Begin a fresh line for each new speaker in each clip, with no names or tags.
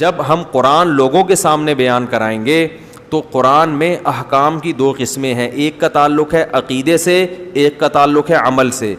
جب ہم قرآن لوگوں کے سامنے بیان کرائیں گے تو قرآن میں احکام کی دو قسمیں ہیں, ایک کا تعلق ہے عقیدے سے, ایک کا تعلق ہے عمل سے.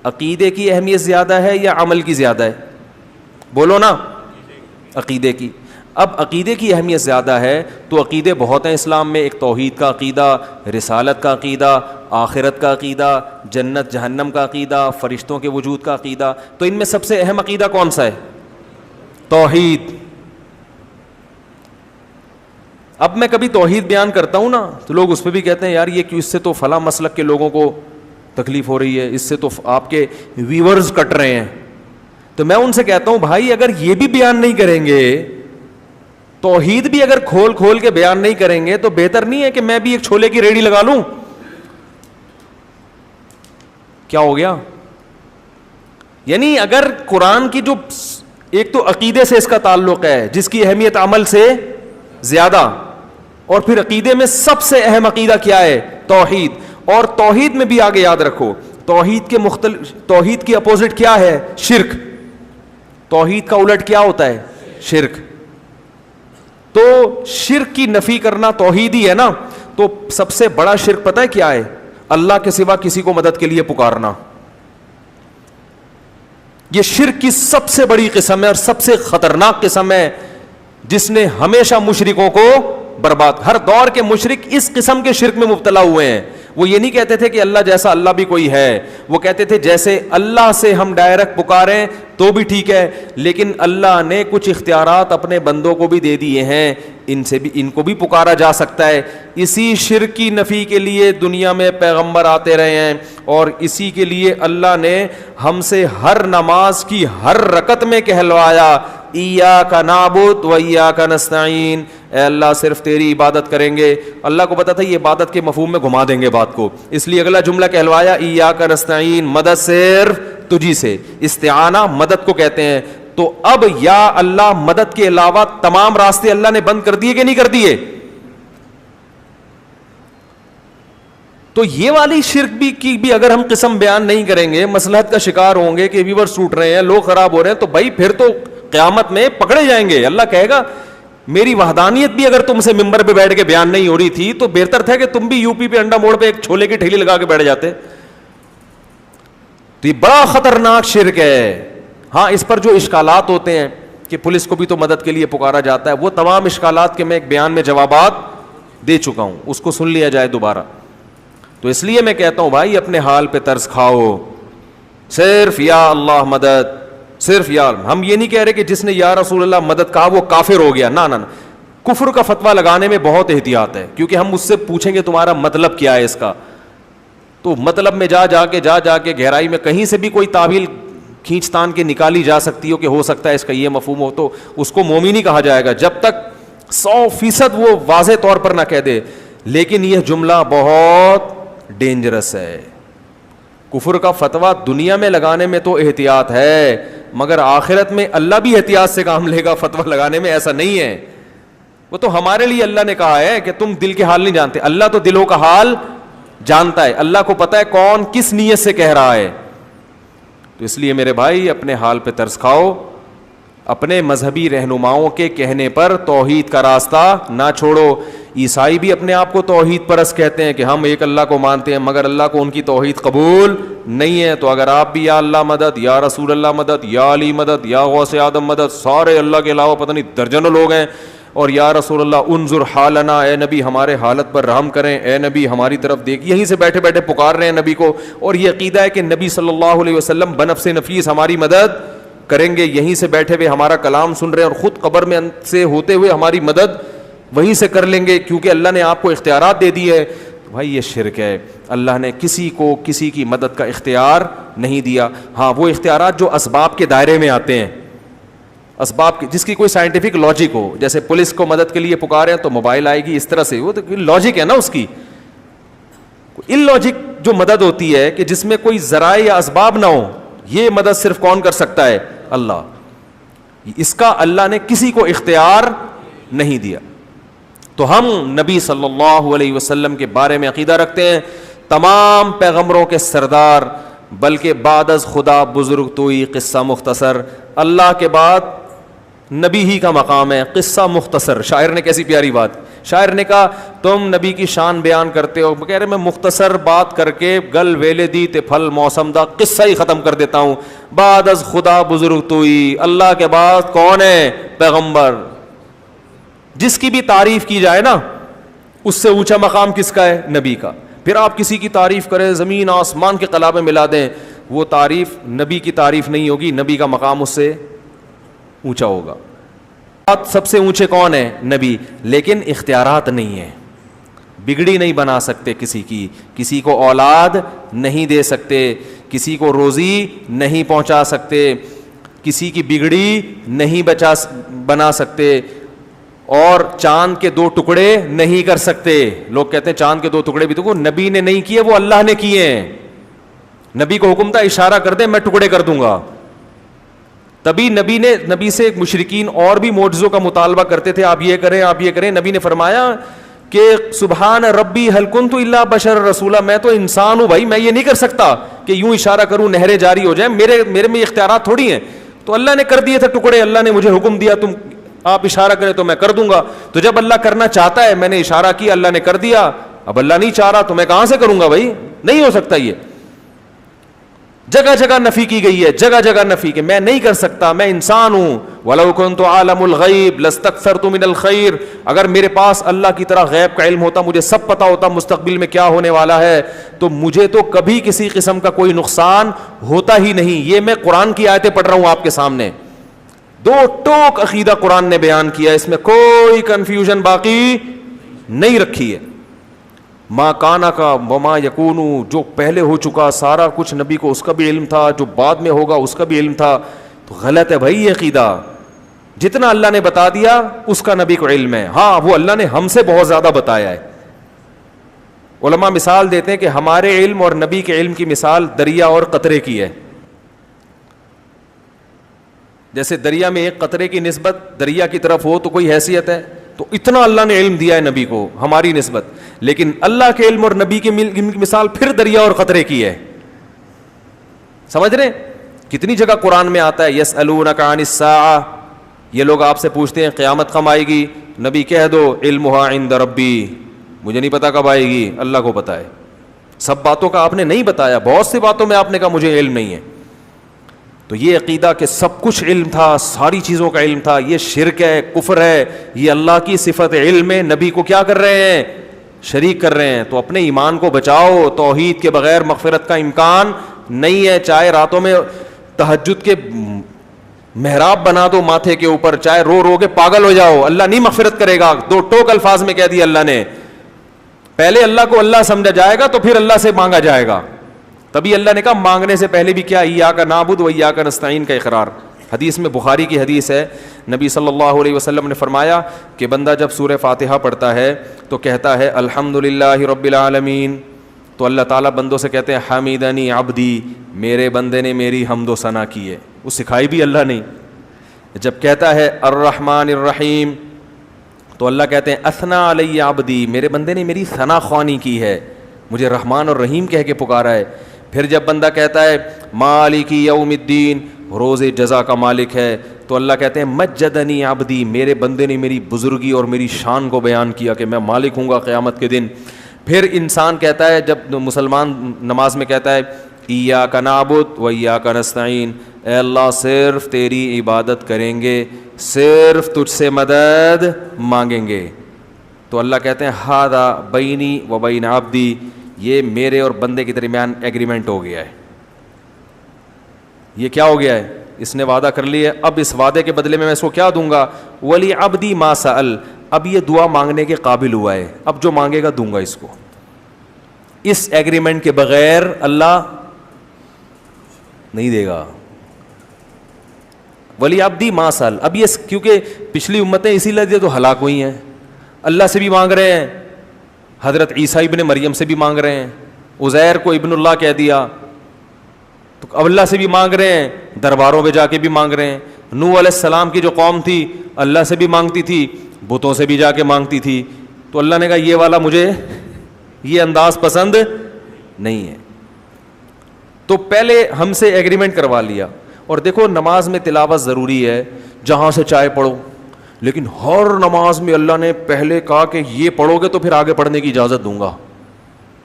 عقیدے کی اہمیت زیادہ ہے یا عمل کی زیادہ ہے؟ بولو نا. عقیدے کی. اب عقیدے کی اہمیت زیادہ ہے تو عقیدے بہت ہیں اسلام میں. ایک توحید کا عقیدہ, رسالت کا عقیدہ, آخرت کا عقیدہ, جنت جہنم کا عقیدہ, فرشتوں کے وجود کا عقیدہ. تو ان میں سب سے اہم عقیدہ کون سا ہے؟ توحید. اب میں کبھی توحید بیان کرتا ہوں نا تو لوگ اس پہ بھی کہتے ہیں یار یہ کیوں, اس سے تو فلاں مسلک کے لوگوں کو تکلیف ہو رہی ہے, اس سے تو آپ کے ویورز کٹ رہے ہیں. تو میں ان سے کہتا ہوں بھائی اگر یہ بھی بیان نہیں کریں گے, توحید بھی اگر کھول کھول کے بیان نہیں کریں گے تو بہتر نہیں ہے کہ میں بھی ایک چھولے کی ریڑھی لگا لوں؟ کیا ہو گیا؟ یعنی اگر قرآن کی جو ایک تو عقیدے سے اس کا تعلق ہے جس کی اہمیت عمل سے زیادہ, اور پھر عقیدے میں سب سے اہم عقیدہ کیا ہے؟ توحید. اور توحید میں بھی آگے یاد رکھو توحید کی اپوزٹ کیا ہے؟ شرک. توحید کا الٹ کیا ہوتا ہے؟ شرک. تو شرک کی نفی کرنا توحید ہی ہے نا. تو سب سے بڑا شرک پتہ ہے کیا ہے؟ اللہ کے سوا کسی کو مدد کے لیے پکارنا. یہ شرک کی سب سے بڑی قسم ہے اور سب سے خطرناک قسم ہے جس نے ہمیشہ مشرکوں کو برباد. ہر دور کے مشرک اس قسم کے شرک میں مبتلا ہوئے ہیں. وہ یہ نہیں کہتے تھے کہ اللہ جیسا اللہ بھی کوئی ہے, وہ کہتے تھے جیسے اللہ سے ہم ڈائریکٹ پکاریں تو بھی ٹھیک ہے, لیکن اللہ نے کچھ اختیارات اپنے بندوں کو بھی دے دیے ہیں, ان کو بھی پکارا جا سکتا ہے. اسی شرک کی نفی کے لیے دنیا میں پیغمبر آتے رہے ہیں, اور اسی کے لیے اللہ نے ہم سے ہر نماز کی ہر رکعت میں کہلوایا ایاک نعبد و ایاک نستعین, اے اللہ صرف تیری عبادت کریں گے. اللہ کو پتا تھا یہ عبادت کے مفہوم میں گھما دیں گے بات کو, اس لیے اگلا جملہ کہلوایا ایاک نستعین, مدد صرف تجھی سے. استعانہ مدد کو کہتے ہیں. تو اب یا اللہ مدد کے علاوہ تمام راستے اللہ نے بند کر دیے کہ نہیں کر دیے؟ تو یہ والی شرک کی بھی اگر ہم قسم بیان نہیں کریں گے, مصلحت کا شکار ہوں گے کہ ویورز ٹوٹ رہے ہیں, لوگ خراب ہو رہے ہیں, تو بھائی پھر تو قیامت میں پکڑے جائیں گے. اللہ کہے گا میری وحدانیت بھی اگر تم سے ممبر پہ بیٹھ کے بیان نہیں ہو رہی تھی تو بہتر تھا کہ تم بھی یو پی پہ انڈا موڑ پہ ایک چھولے کی ٹھیلی لگا کے بیٹھ جاتے. تو یہ بڑا خطرناک شرک ہے. ہاں اس پر جو اشکالات ہوتے ہیں کہ پولیس کو بھی تو مدد کے لیے پکارا جاتا ہے, وہ تمام اشکالات کے میں ایک بیان میں جوابات دے چکا ہوں, اس کو سن لیا جائے دوبارہ. تو اس لیے میں کہتا ہوں بھائی اپنے حال پہ ترس کھاؤ, صرف یا اللہ مدد, صرف یا. ہم یہ نہیں کہہ رہے کہ جس نے یا رسول اللہ مدد کہا وہ کافر ہو گیا, نہ. کفر کا فتویٰ لگانے میں بہت احتیاط ہے, کیونکہ ہم اس سے پوچھیں گے تمہارا مطلب کیا ہے اس کا, تو مطلب میں جا کے گہرائی میں کہیں سے بھی کوئی تعویل کھینچ تان کے نکالی جا سکتی ہو کہ ہو سکتا ہے اس کا یہ مفہوم ہو, تو اس کو مومن ہی کہا جائے گا جب تک 100% وہ واضح طور پر نہ کہہ دے. لیکن یہ جملہ بہت ڈینجرس ہے. کفر کا فتویٰ دنیا میں لگانے میں تو احتیاط ہے, مگر آخرت میں اللہ بھی احتیاط سے کام لے گا فتویٰ لگانے میں, ایسا نہیں ہے. وہ تو ہمارے لیے اللہ نے کہا ہے کہ تم دل کے حال نہیں جانتے, اللہ تو دلوں کا حال جانتا ہے. اللہ کو پتا ہے کون کس نیت سے کہہ رہا ہے. تو اس لیے میرے بھائی اپنے حال پہ ترس کھاؤ, اپنے مذہبی رہنماؤں کے کہنے پر توحید کا راستہ نہ چھوڑو. عیسائی بھی اپنے آپ کو توحید پرست کہتے ہیں کہ ہم ایک اللہ کو مانتے ہیں, مگر اللہ کو ان کی توحید قبول نہیں ہے. تو اگر آپ بھی یا اللہ مدد, یا رسول اللہ مدد, یا علی مدد, یا غوث اعظم مدد, سارے اللہ کے علاوہ پتہ نہیں درجنوں لوگ ہیں, اور یا رسول اللہ انظر حالنا, اے نبی ہمارے حالت پر رحم کریں, اے نبی ہماری طرف دیکھ, یہیں سے بیٹھے بیٹھے پکار رہے ہیں نبی کو, اور یہ عقیدہ ہے کہ نبی صلی اللہ علیہ وسلم بنفس نفیس ہماری مدد کریں گے, یہیں سے بیٹھے ہوئے ہمارا کلام سن رہے ہیں, اور خود قبر میں سے ہوتے ہوئے ہماری مدد وہیں سے کر لیں گے کیونکہ اللہ نے آپ کو اختیارات دے دی ہے. بھائی یہ شرک ہے. اللہ نے کسی کو کسی کی مدد کا اختیار نہیں دیا. ہاں وہ اختیارات جو اسباب کے دائرے میں آتے ہیں, اسباب جس کی کوئی سائنٹیفک لاجک ہو, جیسے پولیس کو مدد کے لیے پکارے ہیں تو موبائل آئے گی اس طرح سے, وہ تو لاجک ہے نا اس کی. ان لاجک جو مدد ہوتی ہے کہ جس میں کوئی ذرائع یا اسباب نہ ہو, یہ مدد صرف کون کر سکتا ہے؟ اللہ. اس کا اللہ نے کسی کو اختیار نہیں دیا. تو ہم نبی صلی اللہ علیہ وسلم کے بارے میں عقیدہ رکھتے ہیں تمام پیغمبروں کے سردار, بلکہ بعد از خدا بزرگ توئی قصہ مختصر, اللہ کے بعد نبی ہی کا مقام ہے. قصہ مختصر. شاعر نے کیسی پیاری بات, شاعر نے کہا تم نبی کی شان بیان کرتے ہو, کہہ رہے میں مختصر بات کر کے گل ویلے دی تے پھل موسم دا قصہ ہی ختم کر دیتا ہوں. بعد از خدا بزرگ توئی, اللہ کے بعد کون ہے؟ پیغمبر. جس کی بھی تعریف کی جائے نا, اس سے اونچا مقام کس کا ہے؟ نبی کا. پھر آپ کسی کی تعریف کریں, زمین آسمان کے قلابے ملا دیں, وہ تعریف نبی کی تعریف نہیں ہوگی, نبی کا مقام اس سے اونچا ہوگا. سب سے اونچے کون ہے؟ نبی. لیکن اختیارات نہیں ہیں, بگڑی نہیں بنا سکتے کسی کی, کسی کو اولاد نہیں دے سکتے, کسی کو روزی نہیں پہنچا سکتے, کسی کی بگڑی نہیں بنا سکتے, اور چاند کے 2 ٹکڑے نہیں کر سکتے. لوگ کہتے ہیں چاند کے 2 ٹکڑے بھی تو نبی نے نہیں کیے, وہ اللہ نے کیے ہیں. نبی کو حکم تھا اشارہ کر دیں میں ٹکڑے کر دوں گا. تبھی نبی سے ایک مشرکین اور بھی معجزوں کا مطالبہ کرتے تھے, آپ یہ کریں آپ یہ کریں. نبی نے فرمایا کہ سبحان ربی هل كنت الا بشر رسولا, میں تو انسان ہوں بھائی, میں یہ نہیں کر سکتا کہ یوں اشارہ کروں نہریں جاری ہو جائیں, میرے میں اختیارات تھوڑی ہیں. تو اللہ نے کر دیے تھے ٹکڑے, اللہ نے مجھے حکم دیا تم آپ اشارہ کریں تو میں کر دوں گا. تو جب اللہ کرنا چاہتا ہے, میں نے اشارہ کیا اللہ نے کر دیا, اب اللہ نہیں چاہ رہا تو میں کہاں سے کروں گا بھائی, نہیں ہو سکتا. یہ جگہ جگہ نفی کی گئی ہے, جگہ جگہ نفی کہ میں نہیں کر سکتا, میں انسان ہوں. وَلَوْ كُنْتُ عَالَمُ الْغَيْبِ لَاسْتَكْثَرْتُ مِنَ الْخَيْرِ, اگر میرے پاس اللہ کی طرح غیب کا علم ہوتا, مجھے سب پتا ہوتا مستقبل میں کیا ہونے والا ہے, تو مجھے تو کبھی کسی قسم کا کوئی نقصان ہوتا ہی نہیں. یہ میں قرآن کی آیتیں پڑھ رہا ہوں آپ کے سامنے, 2 ٹوک عقیدہ قرآن نے بیان کیا, اس میں کوئی کنفیوژن باقی نہیں رکھی ہے. ما کانا کا وما یکونو, جو پہلے ہو چکا سارا کچھ نبی کو اس کا بھی علم تھا, جو بعد میں ہوگا اس کا بھی علم تھا. تو غلط ہے بھائی یہ عقیدہ. جتنا اللہ نے بتا دیا اس کا نبی کو علم ہے. ہاں وہ اللہ نے ہم سے بہت زیادہ بتایا ہے. علماء مثال دیتے ہیں کہ ہمارے علم اور نبی کے علم کی مثال دریا اور قطرے کی ہے. جیسے دریا میں ایک قطرے کی نسبت دریا کی طرف ہو تو کوئی حیثیت ہے, تو اتنا اللہ نے علم دیا ہے نبی کو ہماری نسبت. لیکن اللہ کے علم اور نبی کی مثال پھر دریا اور قطرے کی ہے. سمجھ رہے ہیں؟ کتنی جگہ قرآن میں آتا ہے یسألونک عن الساعہ, یہ لوگ آپ سے پوچھتے ہیں قیامت کب آئے گی, نبی کہہ دو علمها عند ربی, مجھے نہیں پتا کب آئے گی, اللہ کو پتا ہے. سب باتوں کا آپ نے نہیں بتایا, بہت سی باتوں میں آپ نے کہا مجھے علم نہیں ہے. تو یہ عقیدہ کہ سب کچھ علم تھا, ساری چیزوں کا علم تھا, یہ شرک ہے, کفر ہے. یہ اللہ کی صفت علم ہے, نبی کو کیا کر رہے ہیں؟ شریک کر رہے ہیں. تو اپنے ایمان کو بچاؤ, توحید کے بغیر مغفرت کا امکان نہیں ہے. چاہے راتوں میں تہجد کے محراب بنا دو ماتھے کے اوپر, چاہے رو رو کے پاگل ہو جاؤ, اللہ نہیں مغفرت کرے گا. 2 ٹوک الفاظ میں کہہ دیا اللہ نے. پہلے اللہ کو اللہ سمجھا جائے گا تو پھر اللہ سے مانگا جائے گا. تبھی اللہ نے کہا مانگنے سے پہلے بھی کیا, ایاک نعبد و ایاک نستعین کا اقرار. حدیث میں, بخاری کی حدیث ہے, نبی صلی اللہ علیہ وسلم نے فرمایا کہ بندہ جب سورہ فاتحہ پڑھتا ہے تو کہتا ہے الحمدللہ رب العالمین, تو اللہ تعالیٰ بندوں سے کہتے ہیں حمیدنی عبدی, میرے بندے نے میری حمد و ثنا کی ہے. وہ سکھائی بھی اللہ نے. جب کہتا ہے الرحمن الرحیم تو اللہ کہتے ہیں اثنا علی عبدی, میرے بندے نے میری ثنا خوانی کی ہے, مجھے رحمان اور رحیم کہہ کے پکارا ہے. پھر جب بندہ کہتا ہے مالک یوم الدین, روز جزا کا مالک ہے, تو اللہ کہتے ہیں مجدنی عبدی, میرے بندے نے میری بزرگی اور میری شان کو بیان کیا کہ میں مالک ہوں گا قیامت کے دن. پھر انسان کہتا ہے, جب مسلمان نماز میں کہتا ہے ایاک نعبد و ایاک نستعین, اے اللہ صرف تیری عبادت کریں گے, صرف تجھ سے مدد مانگیں گے, تو اللہ کہتے ہیں ھذا بینی و بین عبدی, یہ میرے اور بندے کے درمیان ایگریمنٹ ہو گیا ہے. یہ کیا ہو گیا ہے؟ اس نے وعدہ کر لیا, اب اس وعدے کے بدلے میں اس کو کیا دوں گا, ولی عبدی ما سأل, اب یہ دعا مانگنے کے قابل ہوا ہے, اب جو مانگے گا دوں گا اس کو. اس ایگریمنٹ کے بغیر اللہ نہیں دے گا. ولی عبدی ما سأل, اب یہ کیونکہ پچھلی امتیں اسی لیے تو ہلاک ہوئی ہیں, اللہ سے بھی مانگ رہے ہیں, حضرت عیسیٰ ابن مریم سے بھی مانگ رہے ہیں, عزیر کو ابن اللہ کہہ دیا, تو اللہ سے بھی مانگ رہے ہیں, درباروں پہ جا کے بھی مانگ رہے ہیں. نوح علیہ السلام کی جو قوم تھی اللہ سے بھی مانگتی تھی, بتوں سے بھی جا کے مانگتی تھی, تو اللہ نے کہا یہ والا مجھے یہ انداز پسند نہیں ہے. تو پہلے ہم سے ایگریمنٹ کروا لیا. اور دیکھو نماز میں تلاوت ضروری ہے, جہاں سے چاہے پڑھو. لیکن ہر نماز میں اللہ نے پہلے کہا کہ یہ پڑھو گے تو پھر آگے پڑھنے کی اجازت دوں گا.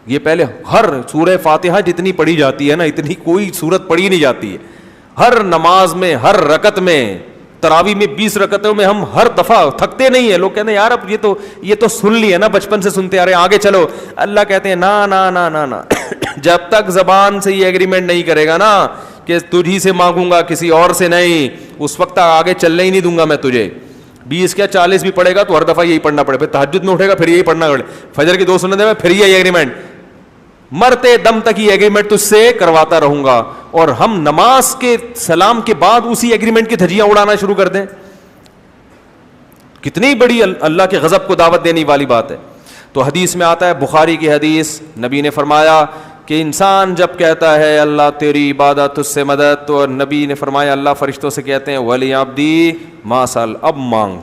یہ پہلے ہر سورہ فاتحہ جتنی پڑھی جاتی ہے نا, اتنی کوئی سورت پڑھی نہیں جاتی ہے. ہر نماز میں, ہر رکعت میں, تراویح میں 20 رکعتوں میں ہم ہر دفعہ تھکتے نہیں ہیں. لوگ کہتے ہیں یار اب یہ تو سن لی ہے نا, بچپن سے سنتے آ رہے ہیں, آگے چلو. اللہ کہتے ہیں نا نا نا نا نا, جب تک زبان سے یہ ایگریمنٹ نہیں کرے گا نا کہ تجھی سے مانگوں گا کسی اور سے نہیں, اس وقت آگے چلنے ہی نہیں دوں گا میں تجھے. 20 کیا 40 بھی پڑھے گا تو ہر دفعہ یہی پڑھنا پڑے, پھر تہجد میں اٹھے گا پھر یہی پڑھنا پڑے, فجر کی 2 سنتیں میں پھر یہی ایگریمنٹ, مرتے دم تک یہ ایگریمنٹ تجھ سے کرواتا رہوں گا. اور ہم نماز کے سلام کے بعد اسی ایگریمنٹ کی دھجیاں اڑانا شروع کر دیں, کتنی بڑی اللہ کے غضب کو دعوت دینے والی بات ہے. تو حدیث میں آتا ہے, بخاری کی حدیث, نبی نے فرمایا کہ انسان جب کہتا ہے اللہ تیری عبادت تجھ سے مدد, تو نبی نے فرمایا اللہ فرشتوں سے کہتے ہیں ولی عبدی ما سأل, اب مانگ.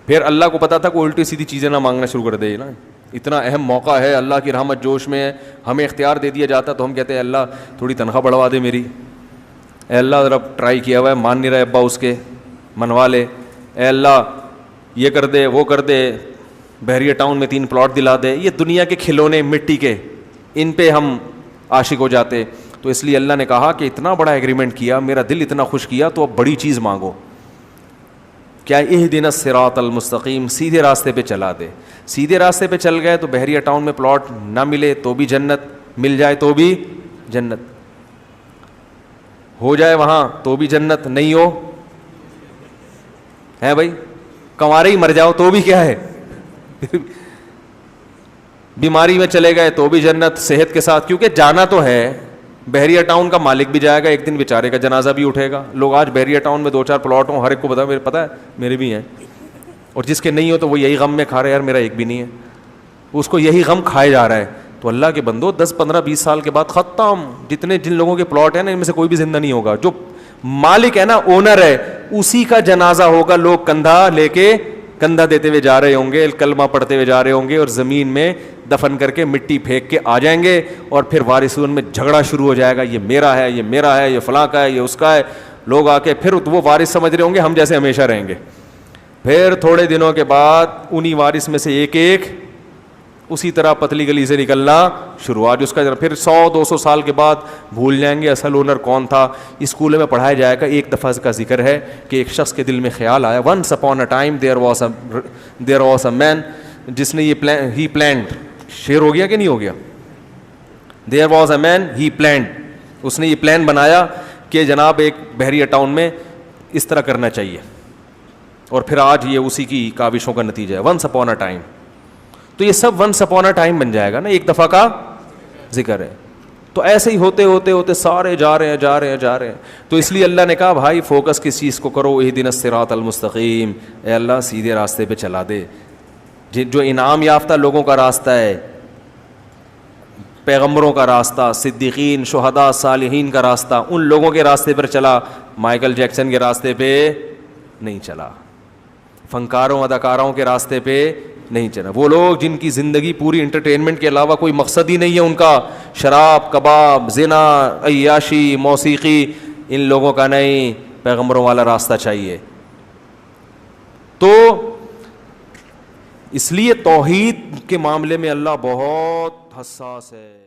پھر اللہ کو پتا تھا کہ الٹی سیدھی چیزیں نہ مانگنا شروع کر دے نا, اتنا اہم موقع ہے, اللہ کی رحمت جوش میں ہے, ہمیں اختیار دے دیا جاتا تو ہم کہتے ہیں اللہ تھوڑی تنخواہ بڑھوا دے میری, اے اللہ ذرا ٹرائی کیا ہوا ہے, مان نہیں رہے ابا اس کے, منوا لے, اے اللہ یہ کر دے وہ کر دے, بحریہ ٹاؤن میں 3 پلاٹ دلا دے. یہ دنیا کے کھلونے مٹی کے, ان پہ ہم عاشق ہو جاتے. تو اس لیے اللہ نے کہا کہ اتنا بڑا ایگریمنٹ کیا, میرا دل اتنا خوش کیا, تو اب بڑی چیز مانگو. کیا اہدنا الصراط المستقیم, سیدھے راستے پہ چلا دے. سیدھے راستے پہ چل گئے تو بحریہ ٹاؤن میں پلاٹ نہ ملے تو بھی جنت, مل جائے تو بھی جنت, ہو جائے وہاں تو بھی جنت, نہیں ہو ہے بھائی, کنوارے ہی مر جاؤ تو بھی کیا ہے, بیماری میں چلے گئے تو بھی جنت, صحت کے ساتھ, کیونکہ جانا تو ہے. بحریہ ٹاؤن کا مالک بھی جائے گا ایک دن, بیچارے کا جنازہ بھی اٹھے گا. لوگ آج بحریہ ٹاؤن میں 2-4 پلاٹ ہوں, ہر ایک کو پتا ہے میرے بھی ہیں, اور جس کے نہیں ہو تو وہ یہی غم میں کھا رہے ہیں, یار میرا ایک بھی نہیں ہے, اس کو یہی غم کھائے جا رہا ہے. تو اللہ کے بندو 10-15-20 سال کے بعد ختم. جن لوگوں کے پلاٹ ہیں نا, ان میں سے کوئی بھی زندہ نہیں ہوگا. جو مالک ہے نا, اونر ہے, اسی کا جنازہ ہوگا. لوگ کندھا لے کے کندھا دیتے ہوئے جا رہے ہوں گے, کلمہ پڑھتے ہوئے جا رہے ہوں گے, اور زمین میں دفن کر کے مٹی پھینک کے آ جائیں گے. اور پھر وارثون میں جھگڑا شروع ہو جائے گا, یہ میرا ہے, یہ میرا ہے, یہ فلاں کا ہے, یہ اس کا ہے. لوگ آ کے پھر وہ وارث سمجھ رہے ہوں گے ہم جیسے ہمیشہ رہیں گے. پھر تھوڑے دنوں کے بعد انہی وارث میں سے ایک اسی طرح پتلی گلی سے نکلنا شروع. آج اس کا پھر 100-200 سال کے بعد بھول جائیں گے اصل اونر کون تھا. اسکول میں پڑھایا جائے گا, ایک دفعہ کا ذکر ہے کہ ایک شخص کے دل میں خیال آیا, once upon a time there was a man, جس نے یہ he planned, شعر ہو گیا کہ نہیں ہو گیا, there was a man he planned, اس نے یہ پلان بنایا کہ جناب ایک بحریہ ٹاؤن میں اس طرح کرنا چاہیے, اور پھر آج یہ اسی کی کاوشوں کا نتیجہ ہے. once upon a time, تو یہ سب once upon a time بن جائے گا نا, ایک دفعہ کا ذکر ہے. تو ایسے ہی ہوتے ہوتے ہوتے سارے جا رہے ہیں. تو اس لیے اللہ نے کہا بھائی فوکس کس چیز کو کرو, اہدنا الصراط المستقیم, اے اللہ سیدھے راستے پہ چلا دے. جو انعام یافتہ لوگوں کا راستہ ہے, پیغمبروں کا راستہ, صدیقین, شہداء, صالحین کا راستہ, ان لوگوں کے راستے پر چلا, مائیکل جیکسن کے راستے پہ نہیں چلا, فنکاروں اداکاروں کے راستے پہ نہیں چلا. وہ لوگ جن کی زندگی پوری انٹرٹینمنٹ کے علاوہ کوئی مقصد ہی نہیں ہے ان کا, شراب, کباب, زنا, عیاشی, موسیقی, ان لوگوں کا نہیں, پیغمبروں والا راستہ چاہیے. تو اس لیے توحید کے معاملے میں اللہ بہت حساس ہے.